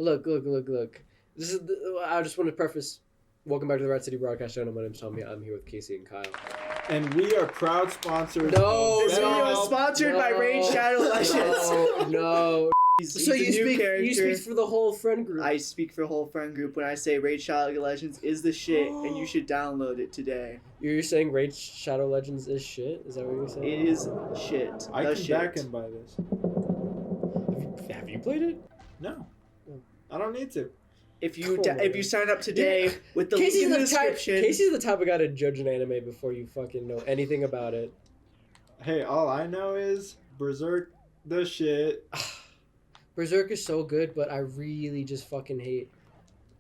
Look. This is. I just want to preface. Welcome back to the Ratcity Broadcast Channel. My name's Tommy. I'm here with Casey and Kyle. And we are proud sponsors. No, this video is sponsored by Raid Shadow Legends. No. He's So a new character. you speak for the whole friend group. I speak for the whole friend group when I say Raid Shadow Legends is the shit, and you should download it today. You're saying Raid Shadow Legends is shit? Is that what you're saying? It is shit. I The can shit. back and buy this. Have you played it? No. I don't need to. If you sign up today with the link in the description. Casey's the type of guy to judge an anime before you fucking know anything about it. Hey, all I know is Berserk the shit. Berserk is so good, but I really just fucking hate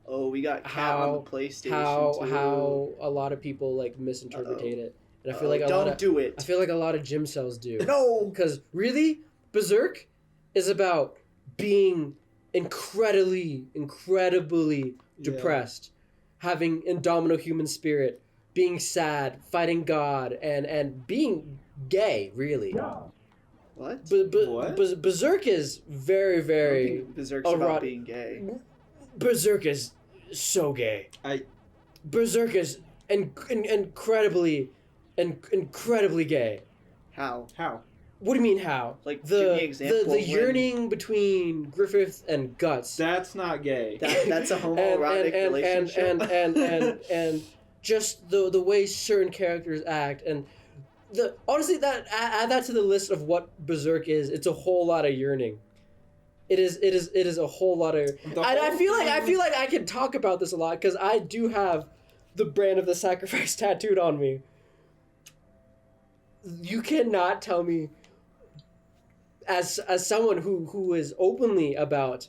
Oh, we got Cat on the PlayStation too. how a lot of people like misinterpretate it, and I feel like don't do it. I feel like a lot of gym cells do. No, Because really, Berserk is about being incredibly depressed, having indomitable human spirit, being sad, fighting God, and being gay, really. what? What? Berserk is very, I very... don't think Berserk's about erotic. being gay. Berserk is so gay. Berserk is incredibly gay. How? How? What do you mean how? Like, give me an example the of when- yearning between Griffith and Guts. That's not gay. That's a homoerotic relationship. and just the way certain characters act, and honestly that add that to the list of what Berserk is. It's a whole lot of yearning. It is a whole lot of. And I feel like I can talk about this a lot because I do have the brand of the sacrifice tattooed on me. You cannot tell me, as someone who is openly about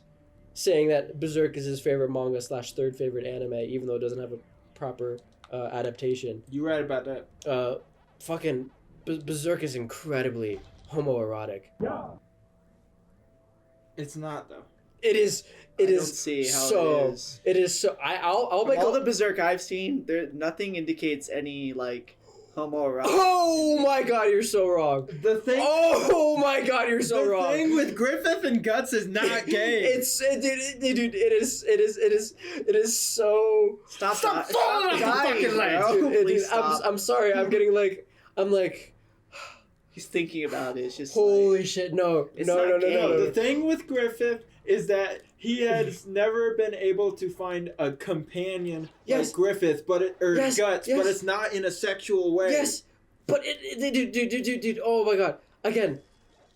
saying that Berserk is his favorite manga / third favorite anime, even though it doesn't have a proper adaptation. You right about that. Fucking Berserk is incredibly homoerotic. It's not though. It is. I don't see how so. it is. It is so. I'll make all the Berserk I've seen, nothing indicates any like homoerotic. Oh my god, you're so wrong. The thing. Oh my god, you're so wrong. The thing with Griffith and Guts is not gay. Dude, it is so. Stop falling off the fucking ledge. bro. Dude, Please stop. I'm sorry. I'm getting like. I'm like. He's thinking about it. It's just Holy like, shit! No. not gay. The thing with Griffith is that he has never been able to find a companion like Griffith, Guts, but it's not in a sexual way. Yes, but dude. Oh my god! Again,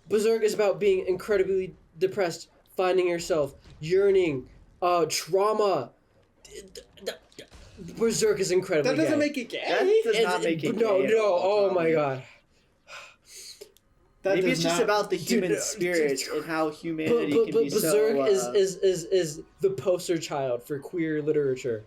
Berserk is about being incredibly depressed, finding yourself, yearning, trauma. Berserk is incredibly. That doesn't gay. make it gay. that does not make it No, gay. no. Oh my god. Maybe it's just about the human spirit and how humanity can be Berserk so. is the poster child for queer literature.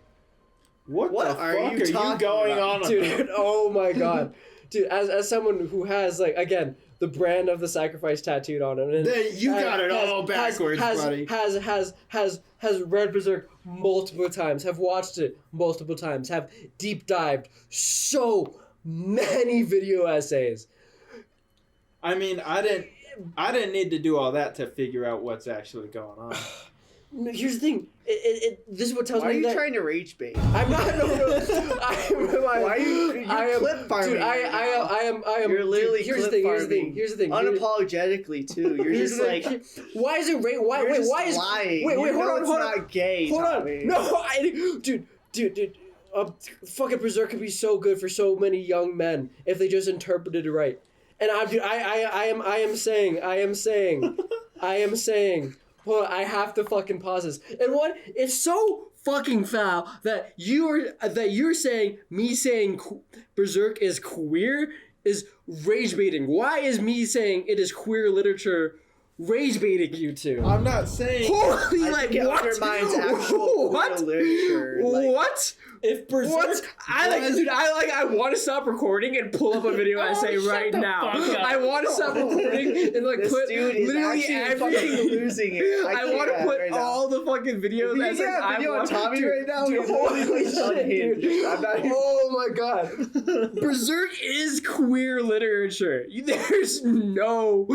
What the are fuck you are talking you going about? on Dude, about? oh my god. Dude, as someone who has, like, again, the brand of the sacrifice tattooed on him. And You got it all backwards, buddy. Has read Berserk multiple times, have watched it multiple times, have deep dived so many video essays. I mean, I didn't need to do all that to figure out what's actually going on. Here's the thing. This is what tells Why are me you that trying to rage bait? I'm not. No. Why are you? You're clip farming. Dude, I am. You're literally Here's clip the thing. farming. Here's the thing. Unapologetically too. You're Here's just the like. thing. Why is it rape? Why? You're Wait. just Why is? lying. Wait. You Hold know on. it's Hold not on. gay. Hold Tommy. on. No. Dude. Fucking Berserk could be so good for so many young men if they just interpreted it right. And I am saying. Well, I have to fucking pause this. And one, it's so fucking foul that you're saying me saying Berserk is queer is rage baiting. Why is me saying it is queer literature rage baiting you two? I'm not saying. Holy, I like think it what? undermines actual What? queer literature. Like, What? If Berserk What? I want to stop recording and pull up a video and say right now. I want to stop recording and like This put dude is literally actually every. fucking losing it. I want to put all the fucking videos. If you get a video on Tommy right now, dude, he's holy literally shit, unhinged. dude. I'm not even- Oh my god, Berserk is queer literature. There's no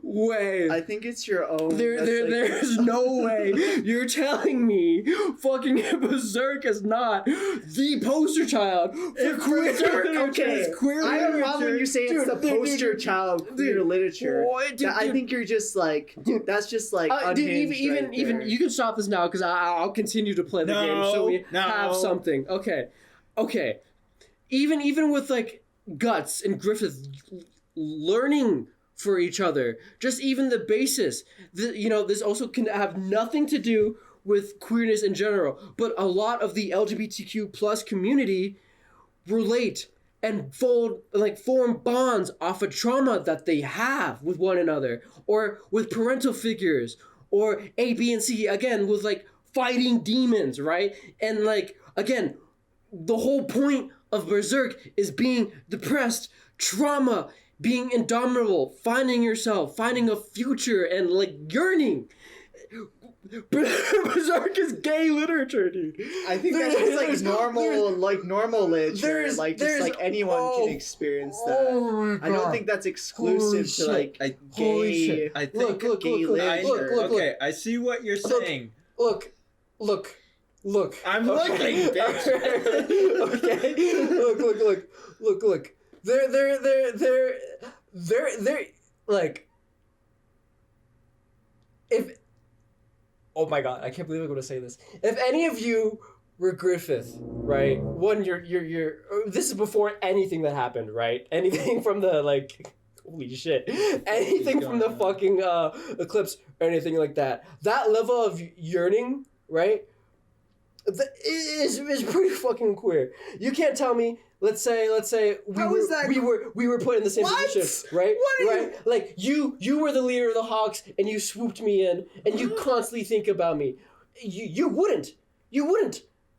way. I think it's your own. There's no way you're telling me fucking Berserk is not the poster child for queer literature. Okay, Queer I have a literature. problem when you say it's the poster child of queer literature. I think you're just like, that's just like unhinged even right there. you can stop this now because I'll continue to play the game so we have something. Okay. Even with like Guts and Griffith learning for each other, just even the basis, this also can have nothing to do with queerness in general, but a lot of the LGBTQ plus community relate and form bonds off of trauma that they have with one another, or with parental figures, or A, B, and C, again, with like fighting demons, right? And like, again, the whole point of Berserk is being depressed, trauma, being indomitable, finding yourself, finding a future, and like yearning. Berserk is gay literature, dude. I think that's just like normal literature. Just anyone can experience that. Oh my god! I don't think that's exclusive to like gay. I think gay literature. Okay, I see what you're saying. Look. I'm looking, bitch. Okay. Look. They're like, if. Oh my god, I can't believe I'm going to say this. If any of you were Griffith, right? You're this is before anything that happened, right? Anything from the, like, holy shit. Anything from the fucking eclipse or anything like that. That level of yearning, right? Is pretty fucking queer. You can't tell me, let's say we were put in the same position, right? Like you were the leader of the Hawks and you swooped me in and you constantly think about me. You wouldn't.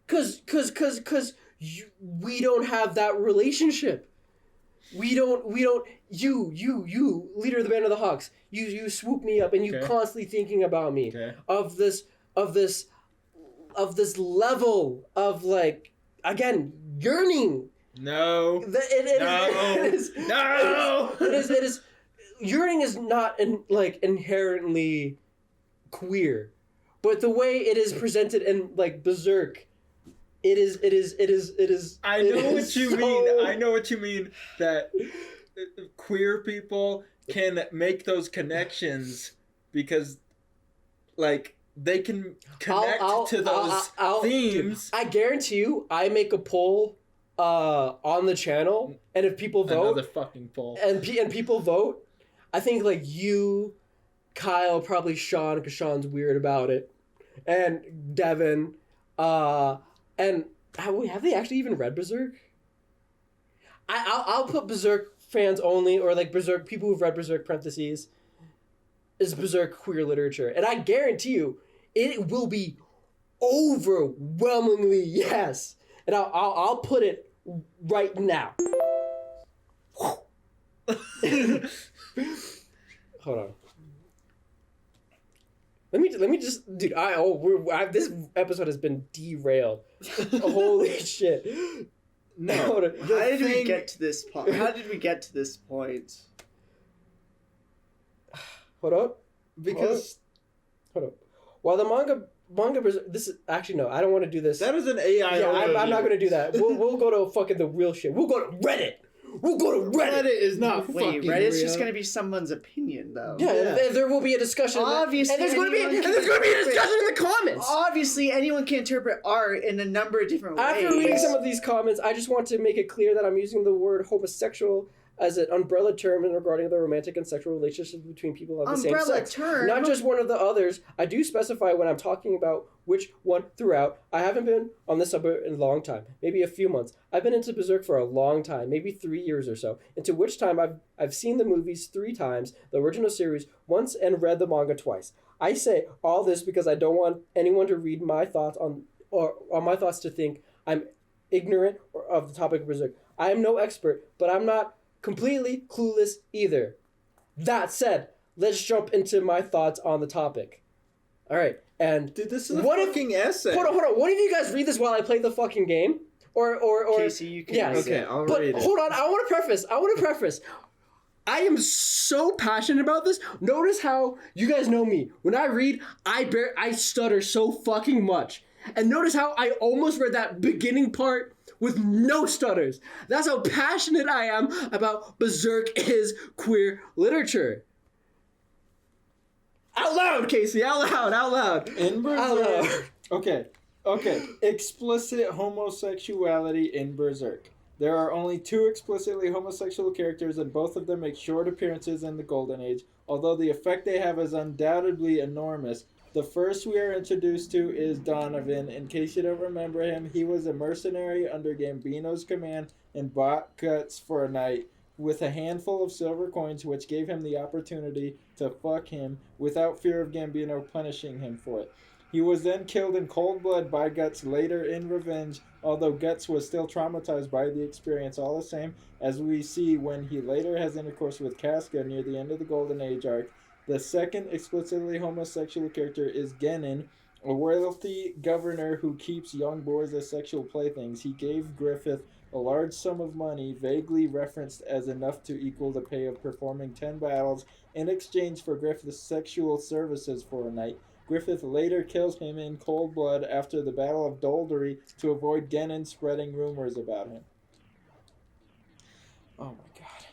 Cause we don't have that relationship. We don't you leader of the band of the Hawks, you swoop me up and you constantly thinking about me. Of this level of, like, again, yearning. No. It is. Yearning is not inherently queer, but the way it is presented in like Berserk, it is. I know what you mean. I know what you mean. That queer people can make those connections because, like, they can connect to those themes. Dude, I guarantee you, I make a poll on the channel, and if people vote, another fucking poll, and people vote, I think like you, Kyle, probably Sean, because Sean's weird about it, and Devin, and have they actually even read Berserk? I'll put Berserk fans only, or like Berserk people who've read Berserk parentheses. Is Berserk queer literature? And I guarantee you, it will be overwhelmingly yes. And I'll put it right now. Hold on. Let me just, dude. This episode has been derailed. Holy shit. No. How did we get to this point? Hold up. Hold up. While the manga this is actually no, I don't want to do this. That is an AI. Yeah, I'm not gonna do that. We'll go to fucking the real shit. We'll go to Reddit. Reddit is not fucking Reddit's real. just gonna be someone's opinion though. Yeah. There will be a discussion. Obviously, and there's going to be a discussion in the comments. Obviously, anyone can interpret art in a number of different ways. After reading some of these comments, I just want to make it clear that I'm using the word homosexual as an umbrella term in regarding the romantic and sexual relationships between people of the same sex. Term. Not just one of the others. I do specify when I'm talking about which one throughout. I haven't been on this subject in a long time, maybe a few months. I've been into Berserk for a long time, maybe 3 years or so, into which time I've seen the movies 3 times, the original series once, and read the manga twice. I say all this because I don't want anyone to read my thoughts or my thoughts to think I'm ignorant of the topic of Berserk. I am no expert, but I'm not completely clueless either. That said, let's jump into my thoughts on the topic. All right, and dude, this is a fucking essay. Hold on. What if you guys read this while I play the fucking game? Or Casey, you can read okay, it. I'll but read it. Hold on, I want to preface. I am so passionate about this. Notice how you guys know me. When I read, I stutter so fucking much. And notice how I almost read that beginning part with no stutters. That's how passionate I am about Berserk is queer literature. Out loud, Casey. Out loud. In Berserk. Out loud. Okay. Explicit homosexuality in Berserk. There are only 2 explicitly homosexual characters, and both of them make short appearances in the Golden Age, although the effect they have is undoubtedly enormous. The first we are introduced to is Donovan. In case you don't remember him, he was a mercenary under Gambino's command and bought Guts for a night with a handful of silver coins, which gave him the opportunity to fuck him without fear of Gambino punishing him for it. He was then killed in cold blood by Guts later in revenge, although Guts was still traumatized by the experience all the same, as we see when he later has intercourse with Casca near the end of the Golden Age arc. The second explicitly homosexual character is Genin, a wealthy governor who keeps young boys as sexual playthings. He gave Griffith a large sum of money, vaguely referenced as enough to equal the pay of performing 10 battles, in exchange for Griffith's sexual services for a night. Griffith later kills him in cold blood after the Battle of Doldery to avoid Genin spreading rumors about him. Oh my god.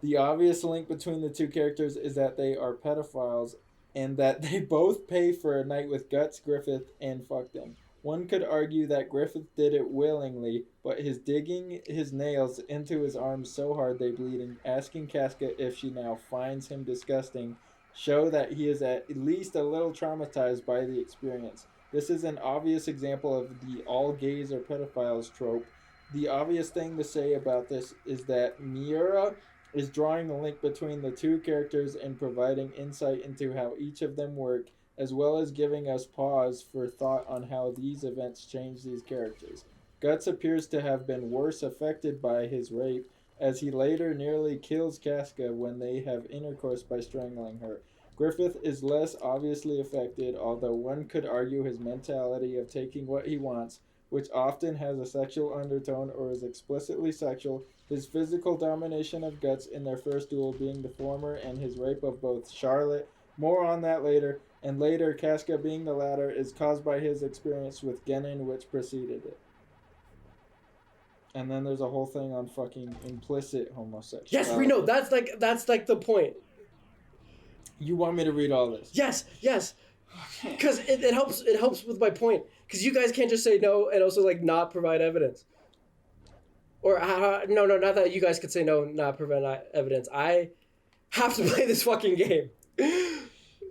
The obvious link between the 2 characters is that they are pedophiles and that they both pay for a night with Guts, Griffith, and fuck them. One could argue that Griffith did it willingly, but his digging his nails into his arms so hard they bleed and asking Casca if she now finds him disgusting show that he is at least a little traumatized by the experience. This is an obvious example of the all gays are pedophiles trope. The obvious thing to say about this is that Miura is drawing a link between the 2 characters and providing insight into how each of them work, as well as giving us pause for thought on how these events change these characters. Guts appears to have been worse affected by his rape, as he later nearly kills Casca when they have intercourse by strangling her. Griffith is less obviously affected, although one could argue his mentality of taking what he wants, which often has a sexual undertone or is explicitly sexual, his physical domination of Guts in their first duel being the former, and his rape of both Charlotte, more on that later, and later Casca being the latter, is caused by his experience with Genin, which preceded it. And then there's a whole thing on fucking implicit homosexuality. Yes, we know. That's like the point. You want me to read all this? Yes. Because it helps with my point. Because you guys can't just say no and also like not provide evidence. Or no, not that you guys could say no, not provide evidence. I have to play this fucking game.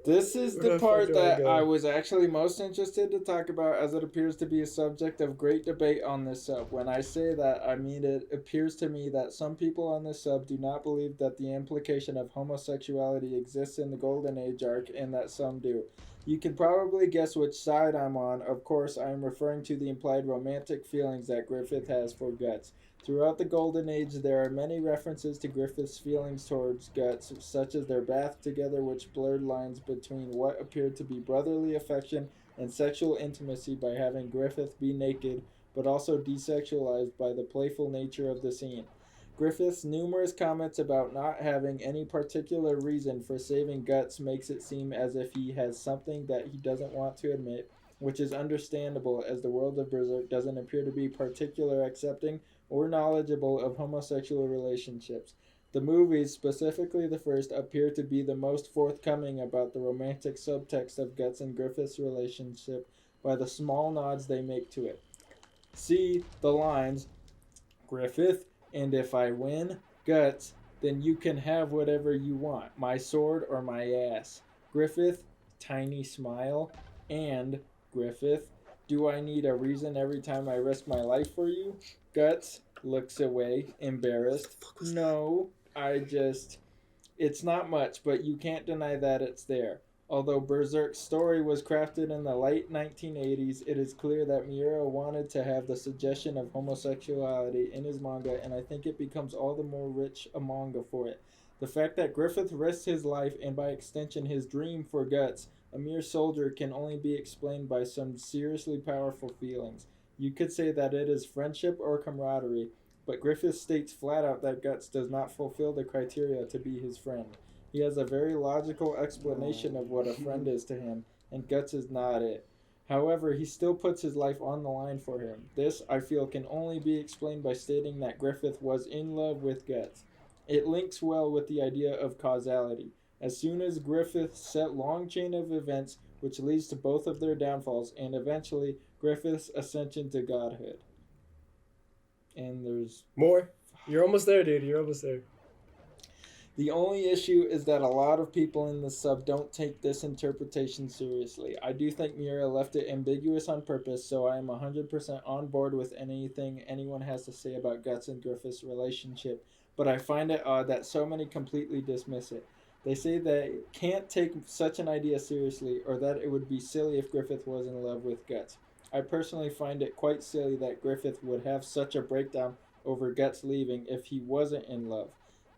This is the part that I was actually most interested to talk about, as it appears to be a subject of great debate on this sub. When I say that, I mean it appears to me that some people on this sub do not believe that the implication of homosexuality exists in the Golden Age arc, and that some do. You can probably guess which side I'm on. Of course, I am referring to the implied romantic feelings that Griffith has for Guts. Throughout the Golden Age, there are many references to Griffith's feelings towards Guts, such as their bath together, which blurred lines between what appeared to be brotherly affection and sexual intimacy by having Griffith be naked, but also desexualized by the playful nature of the scene. Griffith's numerous comments about not having any particular reason for saving Guts makes it seem as if he has something that he doesn't want to admit, which is understandable as the world of Berserk doesn't appear to be particularly accepting or knowledgeable of homosexual relationships. The movies, specifically the first, appear to be the most forthcoming about the romantic subtext of Guts and Griffith's relationship by the small nods they make to it. See the lines, Griffith, and if I win, Guts, then you can have whatever you want, my sword or my ass. Griffith, tiny smile, and Griffith, do I need a reason every time I risk my life for you? Guts looks away, embarrassed. No, it's not much, but you can't deny that it's there. Although Berserk's story was crafted in the late 1980s, it is clear that Miura wanted to have the suggestion of homosexuality in his manga, and I think it becomes all the more rich a manga for it. The fact that Griffith risked his life, and by extension his dream, for Guts, a mere soldier, can only be explained by some seriously powerful feelings. You could say that it is friendship or camaraderie, but Griffith states flat out that Guts does not fulfill the criteria to be his friend. He has a very logical explanation of what a friend is to him, and Guts is not it. However, he still puts his life on the line for him. This, I feel, can only be explained by stating that Griffith was in love with Guts. It links well with the idea of causality. As soon as Griffith set long chain of events which leads to both of their downfalls, and eventually Griffith's ascension to godhood. And there's more. You're almost there, dude. You're almost there. The only issue is that a lot of people in the sub don't take this interpretation seriously. I do think Miura left it ambiguous on purpose, so I am 100% on board with anything anyone has to say about Guts and Griffith's relationship, but I find it odd that so many completely dismiss it. They say they can't take such an idea seriously, or that it would be silly if Griffith was in love with Guts. I personally find it quite silly that Griffith would have such a breakdown over Guts leaving if he wasn't in love.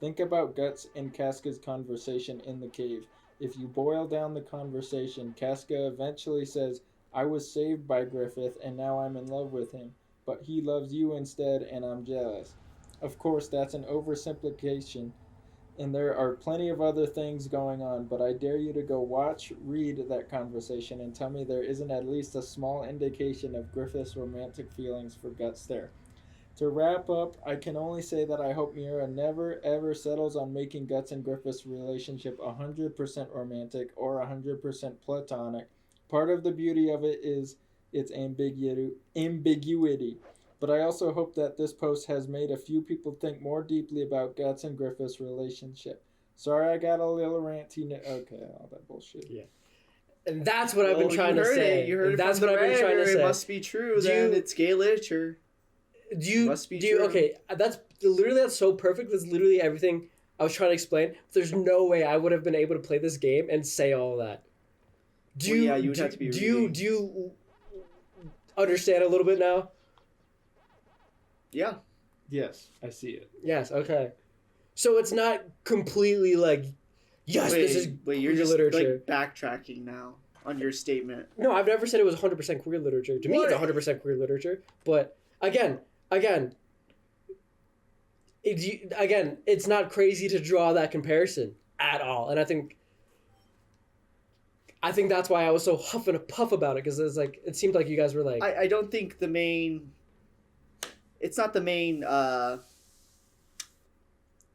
Think about Guts and Casca's conversation in the cave. If you boil down the conversation, Casca eventually says, I was saved by Griffith and now I'm in love with him, but he loves you instead and I'm jealous. Of course, that's an oversimplification, and there are plenty of other things going on, but I dare you to go read that conversation and tell me there isn't at least a small indication of Griffith's romantic feelings for Guts there. To wrap up, I can only say that I hope Miura never ever settles on making Guts and Griffith's relationship 100% romantic or 100% platonic. Part of the beauty of it is its ambiguity. But I also hope that this post has made a few people think more deeply about Guts and Griffith's relationship. Sorry I got a little ranty. Okay, all that bullshit. Yeah. And that's what I've been trying to say. You heard it. That's what I've been trying to say. It must be true then. It's gay literature. Must be true. Okay, that's so perfect. That's literally everything I was trying to explain. There's no way I would have been able to play this game and say all that. You would have to be reading. Do you understand a little bit now? Yeah. Yes, I see it. Yes, okay. So it's not completely like, yes, this is you're queer just literature. Like backtracking now on your statement. No, I've never said it was 100% queer literature. To me, it's 100% queer literature. But again, it's not crazy to draw that comparison at all. And I think that's why I was so huff and puff about it, because it seemed like you guys were like... I don't think the main... It's not the main... The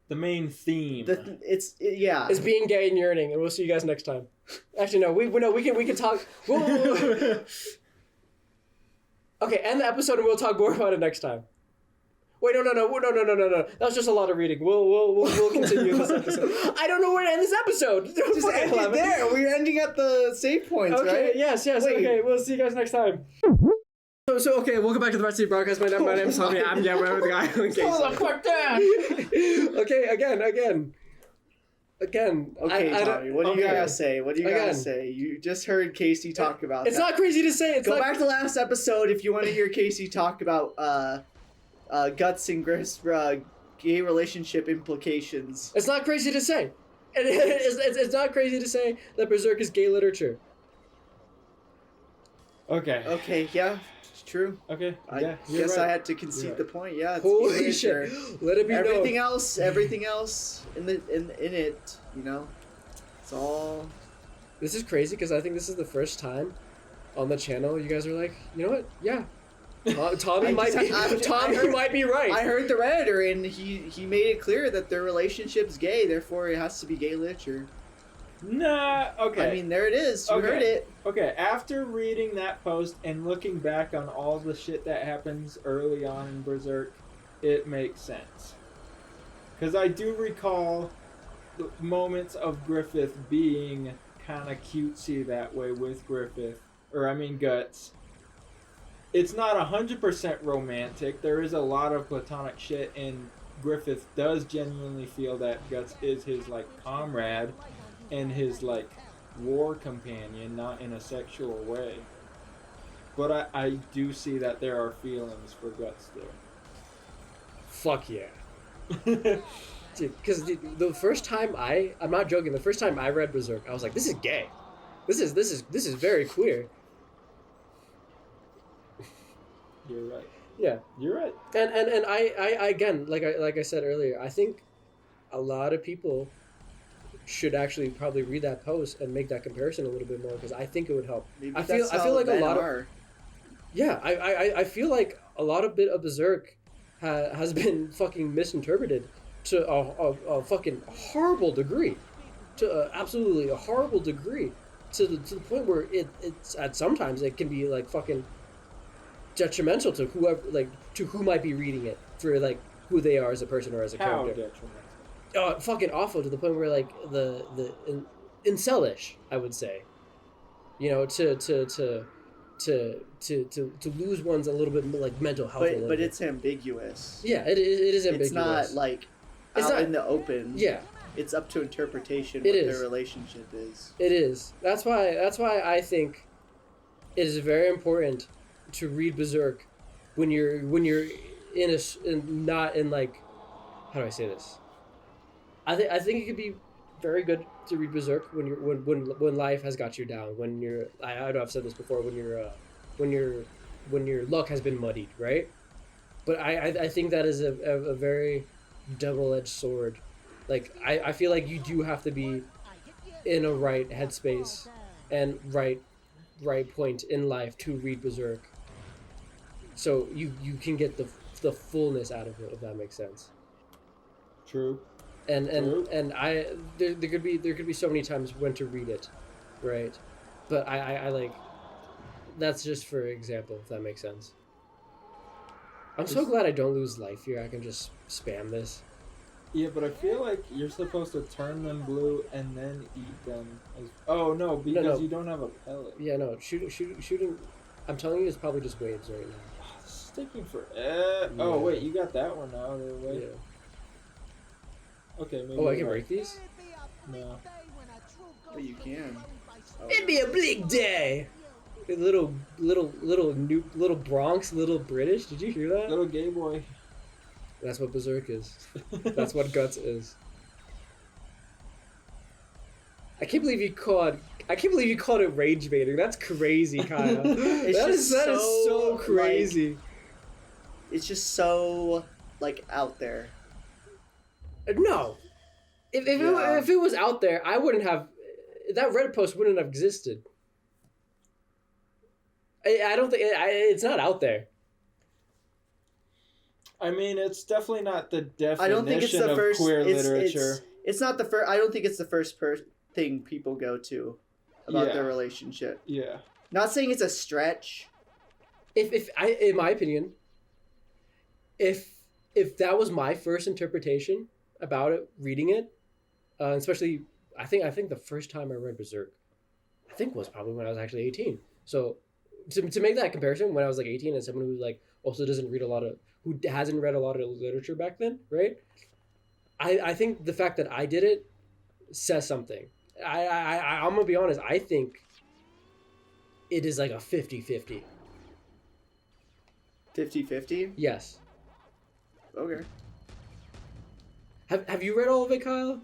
main theme. It's being gay and yearning, and we'll see you guys next time. Actually, no, we can talk... Whoa. Okay, end the episode and we'll talk more about it next time. Wait, no. That was just a lot of reading. We'll continue this episode. I don't know where to end this episode. Just end it there. We're ending at the save points, okay, right? Yes. Wait. Okay, we'll see you guys next time. So okay, welcome back to the Ratcity Broadcast. My name is Tommy. I'm whatever the guy. Hold the fuck down. Okay, again. Okay, Tommy, what do you gotta say? What do you gotta say? You just heard Casey talk about It's not crazy to say. Go back to last episode if you want to hear Casey talk about Guts and Griff's gay relationship implications. It's not crazy to say. It's not crazy to say that Berserk is gay literature. Okay, yeah. True. Okay. I yeah, guess right. I had to concede the point. Yeah. It's Holy shit! Let it be everything known. Everything else in it, it's all. This is crazy because I think this is the first time on the channel you guys are like, you know what? Yeah, Tommy might be right. I heard the Redditor and he made it clear that their relationship's gay, therefore it has to be gay literature. Nah, okay. I mean, there it is. You heard it. Okay, after reading that post and looking back on all the shit that happens early on in Berserk, it makes sense. Because I do recall moments of Griffith being kind of cutesy that way with Guts. It's not 100% romantic. There is a lot of platonic shit, and Griffith does genuinely feel that Guts is his, comrade and his, war companion, not in a sexual way. But I do see that there are feelings for Guts there. Fuck yeah. Dude, because the first time I'm not joking, the first time I read Berserk, I was like, this is gay. This is very queer. You're right. Yeah. You're right. And I again, like I said earlier, I think a lot of people should actually probably read that post and make that comparison a little bit more, because I think it would help. Maybe I feel like a lot of I feel like a lot of bit of Berserk has been fucking misinterpreted to a fucking horrible degree, to absolutely a horrible degree, to the point where it's at sometimes it can be like fucking detrimental to whoever, like, to who might be reading it, for like who they are as a person or as a How character. detrimental? Fucking awful, to the point where like incelish, I would say, you know, to lose one's a little bit like mental health. But it's ambiguous. Yeah, it is ambiguous. It's not like out in the open. Yeah, it's up to interpretation. It what is. their relationship is. it is. That's why I think it is very important to read Berserk when you're not in like, how do I say this? I think it could be very good to read Berserk when when life has got you down, when you're, I know I've said this before, when your luck has been muddied, right? But I think that is a very double-edged sword. Like I feel like you do have to be in a right headspace and right point in life to read Berserk, so you can get the fullness out of it, if that makes sense. True. And there could be so many times when to read it, right? But I like, that's just for example, if that makes sense. I'm so glad I don't lose life here. I can just spam this. Yeah, but I feel like you're supposed to turn them blue and then eat them. Oh no, because No. you don't have a pellet. Yeah, no, shooting. I'm telling you, it's probably just waves right now. This is taking forever. Oh wait, you got that one out of the way. Yeah. Okay, maybe. Oh, I can break these? No. But you can. Oh. It'd be a bleak day. Little Bronx, little British. Did you hear that? Little gay boy. That's what Berserk is. That's what Guts is. I can't believe you called it rage baiting. That's crazy, Kyle. that is so crazy. Like, it's just so like out there. No, if it was out there, I wouldn't have. That Reddit post wouldn't have existed. I don't think it's not out there. I mean, it's definitely not the definition I don't think it's the of first queer literature. It's not the first. I don't think it's the first thing people go to about their relationship. Yeah. Not saying it's a stretch. In my opinion, if that was my first interpretation about it, reading it, especially, I think the first time I read Berserk, I think was probably when I was actually 18. So to make that comparison, when I was like 18, and someone who like also who hasn't read a lot of literature back then, right? I think the fact that I did it says something. I'm gonna be honest. I think it is like a 50-50. 50-50? Yes. Okay. Have you read all of it, Kyle?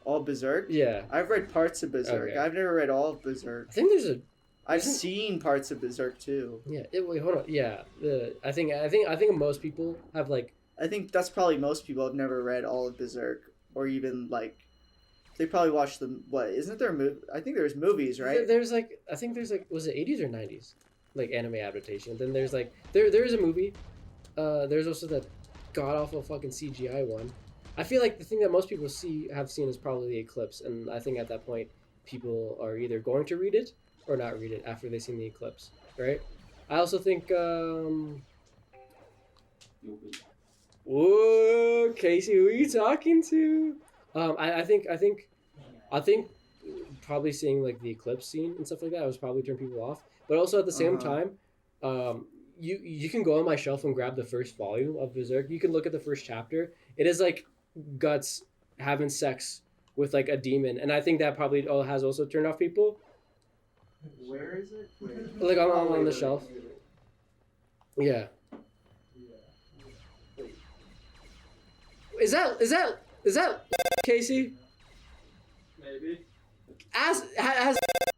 All Berserk? Yeah. I've read parts of Berserk. Okay. I've never read all of Berserk. I think there's I've seen parts of Berserk too. Yeah. Wait, hold on. Yeah. I think most people have like. I think that's probably most people have never read all of Berserk, or even like, they probably watched them. What isn't there a movie? I think there's movies, right? There's like, I think there's like, was it 80s or 90s, like anime adaptation. Then there's like there is a movie. There's also that god awful fucking CGI one. I feel like the thing that most people have seen is probably the Eclipse, and I think at that point people are either going to read it or not read it after they've seen the Eclipse, right? I also think whoa, Casey, who are you talking to? I think probably seeing like the Eclipse scene and stuff like that was probably turn people off. But also at the same time, you can go on my shelf and grab the first volume of Berserk. You can look at the first chapter. It is like Guts having sex with like a demon, and I think that probably has also turned off people. Where is it? Wait. Like on the shelf. Yeah. Is that Casey? Maybe. Has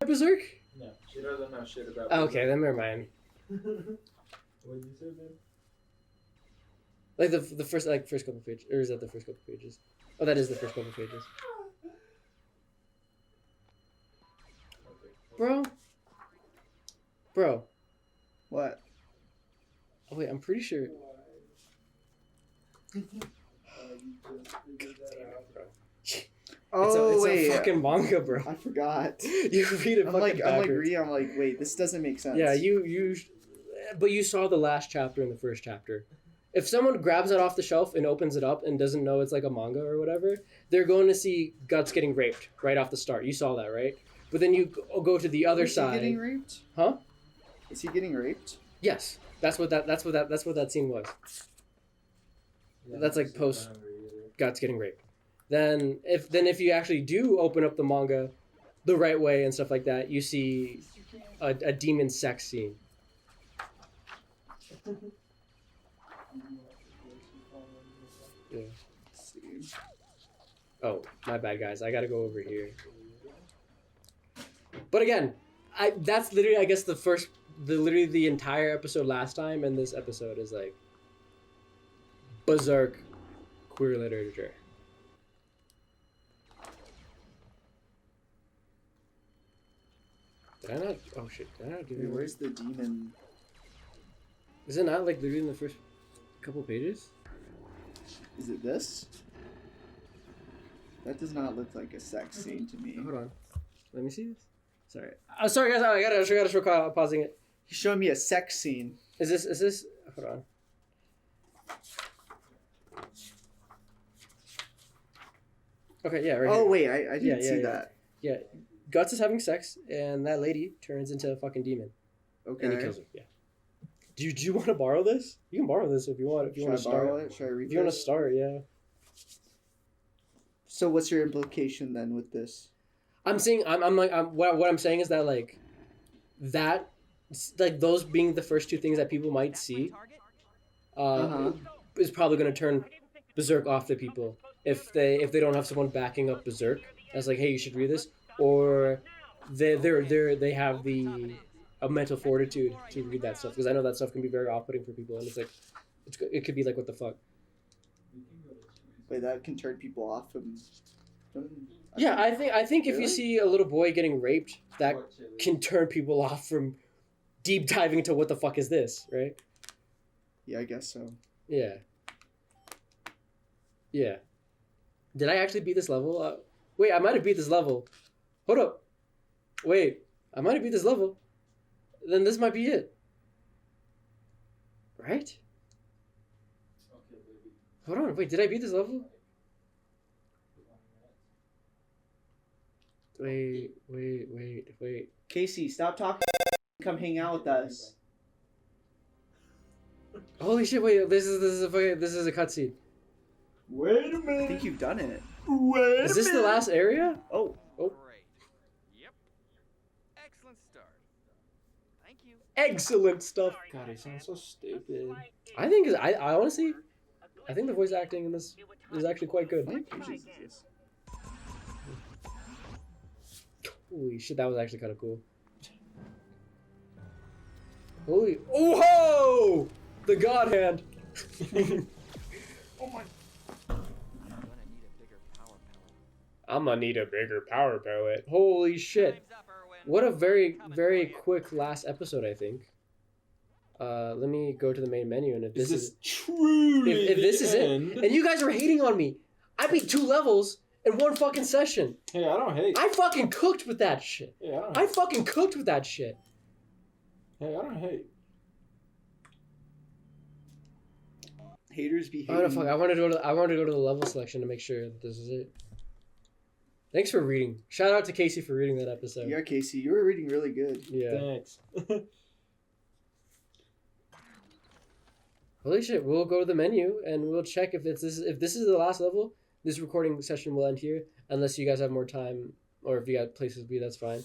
Berserk? No, she doesn't know shit about. Okay, then never mind. What did you say, man? Like the first couple pages, or is that the first couple pages? Oh, that is the first couple pages. Bro. What? Oh wait, I'm pretty sure. Oh, it's a fucking manga, bro. I forgot. You read it I'm fucking like backwards. reading. I'm like, wait, this doesn't make sense. Yeah, but you saw the last chapter in the first chapter. If someone grabs it off the shelf and opens it up and doesn't know it's like a manga or whatever, they're going to see Guts getting raped right off the start. You saw that, right? But then you go to the other side. Is he getting raped? Huh? Is he getting raped? Yes, that's what that scene was. That's like post Guts getting raped. Then if you actually do open up the manga the right way and stuff like that, you see a demon sex scene. Yeah. Let's see. Oh, my bad, guys. I gotta go over here. But again, that's literally, I guess, literally the entire episode last time, and this episode is like berserk queer literature. Did I not? Oh shit! Did I not give Wait, you? where's the demon? Is it not like literally in the first couple pages? Is it this? That does not look like a sex scene to me. Hold on. Let me see this. Sorry. Sorry guys. I gotta show pausing it. He's showing me a sex scene. Is this? Hold on. Okay. Yeah. Right. Oh here. wait, I didn't see that. Yeah. Guts is having sex, and that lady turns into a fucking demon, Okay. and he kills her. Yeah. Do you want to borrow this? You can borrow this if you want. If you Should want I to start. borrow it? Should I read If you want to this? start, yeah. So what's your implication then with this? I'm saying what I'm saying is that like those being the first two things that people might see is probably going to turn Berserk off to people if they don't have someone backing up Berserk as like, hey, you should read this, or they have a mental fortitude to read that stuff, because I know that stuff can be very off-putting for people, and it's like it could be like, what the fuck. Wait, that can turn people off from Yeah, I think if you Really? see a little boy getting raped, that can turn people off from deep diving into what the fuck is this, right? Yeah, I guess so. Yeah. Yeah. Did I actually beat this level? Wait, I might have beat this level. Hold up. Wait, I might have beat this level. Then this might be it. Right? Hold on, wait, did I beat this level? Wait. Casey, stop talking. Come hang out with us. Holy shit, wait, this is a cutscene. Wait a I minute. think you've done it. Wait Is this the last area? Oh, Great. Yep. Excellent start. Thank you. Excellent stuff. God, he sounds so stupid. I think I honestly, I think the voice acting in this is actually quite good. how many pages is this? Holy shit, that was actually kind of cool. Holy, oh ho! The God Hand. Oh my. I'm gonna need a bigger power pellet. I'm gonna need a bigger power pellet. Holy shit. Time's up, Irwin. What a very, very quick last episode, I think. Let me go to the main menu, and if this is truly if this the is end? it, and you guys are hating on me, I beat 2 levels in 1 fucking session. Hey, I don't hate. I fucking cooked with that shit. Hey, I don't. I fucking cooked with that shit. Hey, I don't hate. Haters be Oh hating. no, fuck! I wanted to go to the level selection to make sure that this is it. Thanks for reading. Shout out to Casey for reading that episode. Yeah, Casey, you were reading really good. Yeah. Thanks. Holy shit! We'll go to the menu and we'll check if this is the last level. this recording session will end here, unless you guys have more time, or if you got places to be, that's fine.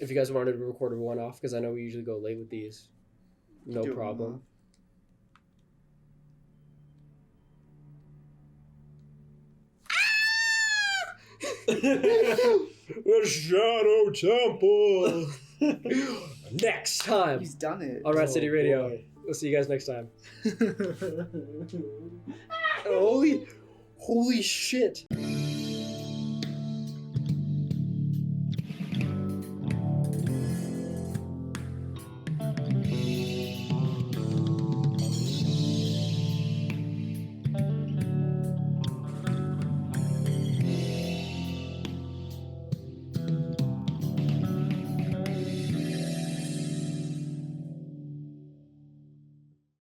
If you guys wanted to record a one-off, because I know we usually go late with these, no Do a problem. The Shadow Temple. Next time He's done it. on Ratcity Radio. boy. We'll see you guys next time. Holy shit.